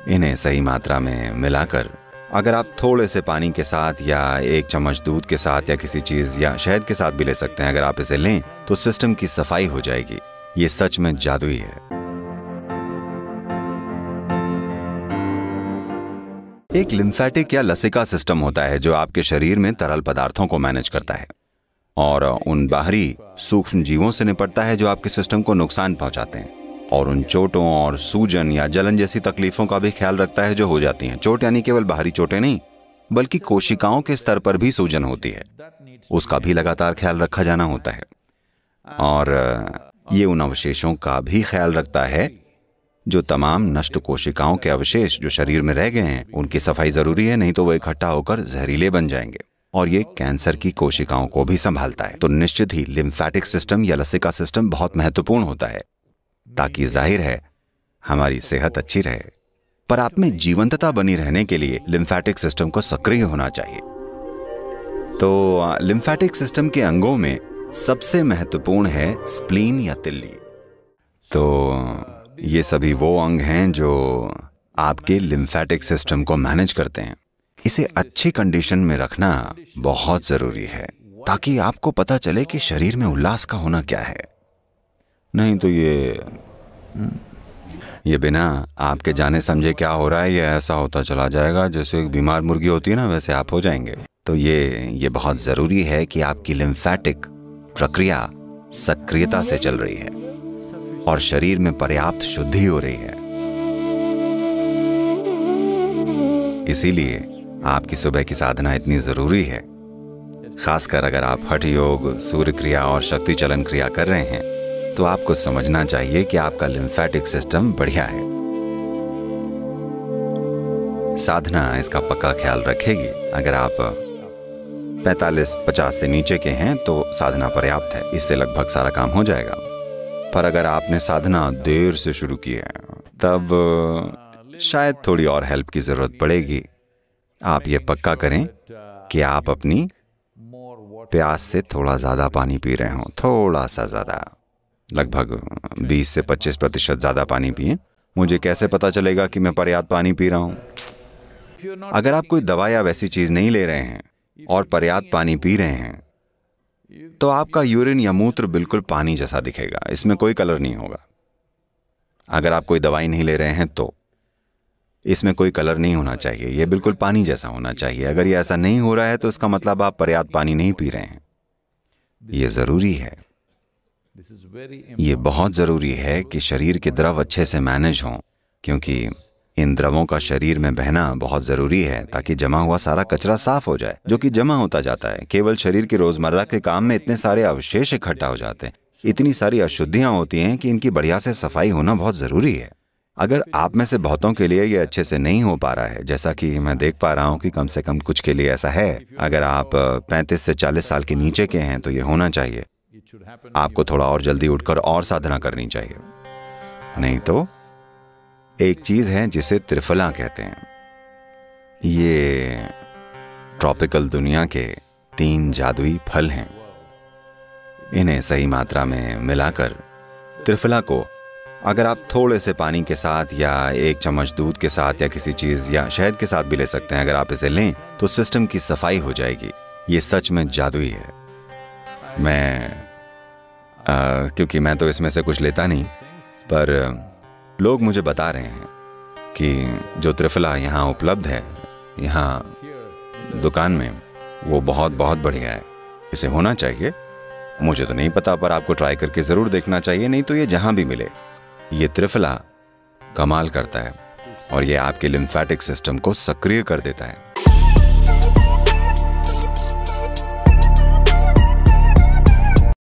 इन्हें सही मात्रा में मिलाकर अगर आप थोड़े से पानी के साथ या 1 चम्मच दूध के साथ या किसी चीज़ या शहद के साथ भी ले सकते हैं, अगर आप इसे लें तो सिस्टम की सफाई हो जाएगी। ये सच में जादुई है। एक लिम्फेटिक या लसिका सिस्टम होता है जो आपके शरीर में तरल पदार्थों को मैनेज करता है और उन बाहरी सूक्ष्म जीवों से निपटता है जो आपके सिस्टम को नुकसान पहुंचाते हैं, और उन चोटों और सूजन या जलन जैसी तकलीफों का भी ख्याल रखता है जो हो जाती हैं। चोट यानी केवल बाहरी चोटें नहीं, बल्कि कोशिकाओं के स्तर पर भी सूजन होती है, उसका भी लगातार ख्याल रखा जाना होता है। और ये उन अवशेषों का भी ख्याल रखता है जो तमाम नष्ट कोशिकाओं के अवशेष जो शरीर में रह गए हैं, उनकी सफाई जरूरी है, नहीं तो वो इकट्ठा होकर जहरीले बन जाएंगे। और ये कैंसर की कोशिकाओं को भी संभालता है। तो निश्चित ही लिम्फेटिक सिस्टम या लसिका सिस्टम बहुत महत्वपूर्ण होता है, ताकि जाहिर है हमारी सेहत अच्छी रहे। पर आप में जीवंतता बनी रहने के लिए लिम्फेटिक सिस्टम को सक्रिय होना चाहिए। तो लिम्फेटिक सिस्टम के अंगों में सबसे महत्वपूर्ण है स्प्लीन या तिल्ली। तो ये सभी वो अंग हैं जो आपके लिम्फेटिक सिस्टम को मैनेज करते हैं। इसे अच्छी कंडीशन में रखना बहुत जरूरी है, ताकि आपको पता चले कि शरीर में उल्लास का होना क्या है। नहीं तो ये बिना आपके जाने समझे क्या हो रहा है, ये ऐसा होता चला जाएगा जैसे एक बीमार मुर्गी होती है ना, वैसे आप हो जाएंगे। तो ये बहुत जरूरी है कि आपकी लिम्फेटिक प्रक्रिया सक्रियता से चल रही है और शरीर में पर्याप्त शुद्धि हो रही है। इसीलिए आपकी सुबह की साधना इतनी जरूरी है, खासकर अगर आप हठ योग, सूर्य क्रिया और शक्ति चलन क्रिया कर रहे हैं, तो आपको समझना चाहिए कि आपका लिम्फेटिक सिस्टम बढ़िया है। साधना इसका पक्का ख्याल रखेगी। अगर आप 45-50 से नीचे के हैं तो साधना पर्याप्त है, इससे लगभग सारा काम हो जाएगा। पर अगर आपने साधना देर से शुरू की है, तब शायद थोड़ी और हेल्प की जरूरत पड़ेगी। आप ये पक्का करें कि आप अपनी प्यास से थोड़ा ज्यादा पानी पी रहे हो, थोड़ा सा ज्यादा, लगभग 20 से 25% ज्यादा पानी पिए। मुझे कैसे पता चलेगा कि मैं पर्याप्त पानी पी रहा हूं? अगर आप कोई दवा या वैसी चीज नहीं ले रहे हैं और पर्याप्त पानी पी रहे हैं, तो आपका यूरिन या मूत्र बिल्कुल पानी जैसा दिखेगा, इसमें कोई कलर नहीं होगा। अगर आप कोई दवाई नहीं ले रहे हैं तो इसमें कोई कलर नहीं होना चाहिए, यह बिल्कुल पानी जैसा होना चाहिए। अगर ये ऐसा नहीं हो रहा है तो इसका मतलब आप पर्याप्त पानी नहीं पी रहे हैं। ये जरूरी है, ये बहुत जरूरी है कि शरीर के द्रव अच्छे से मैनेज हों, क्योंकि इन द्रवों का शरीर में बहना बहुत जरूरी है, ताकि जमा हुआ सारा कचरा साफ हो जाए, जो कि जमा होता जाता है। केवल शरीर के रोजमर्रा के काम में इतने सारे अवशेष इकट्ठा हो जाते हैं, इतनी सारी अशुद्धियां होती हैं कि इनकी बढ़िया से सफाई होना बहुत जरूरी है। अगर आप में से बहुतों के लिए ये अच्छे से नहीं हो पा रहा है, जैसा कि मैं देख पा रहा हूं कि कम से कम कुछ के लिए ऐसा है, अगर आप 35 से 40 साल के नीचे के हैं तो ये होना चाहिए। आपको थोड़ा और जल्दी उठकर और साधना करनी चाहिए। नहीं तो एक चीज है जिसे त्रिफला कहते हैं। ये ट्रॉपिकल दुनिया के 3 जादुई फल हैं। इन्हें सही मात्रा में मिलाकर त्रिफला को अगर आप थोड़े से पानी के साथ या 1 चम्मच दूध के साथ या किसी चीज या शहद के साथ भी ले सकते हैं, अगर आप इसे लें तो सिस्टम की सफाई हो जाएगी। ये सच में जादुई है। क्योंकि मैं तो इसमें से कुछ लेता नहीं, पर लोग मुझे बता रहे हैं कि जो त्रिफला यहाँ उपलब्ध है, यहाँ दुकान में, वो बहुत बहुत बढ़िया है। इसे होना चाहिए। मुझे तो नहीं पता, पर आपको ट्राई करके ज़रूर देखना चाहिए। नहीं तो ये जहाँ भी मिले, ये त्रिफला कमाल करता है और ये आपके लिम्फेटिक सिस्टम को सक्रिय कर देता है।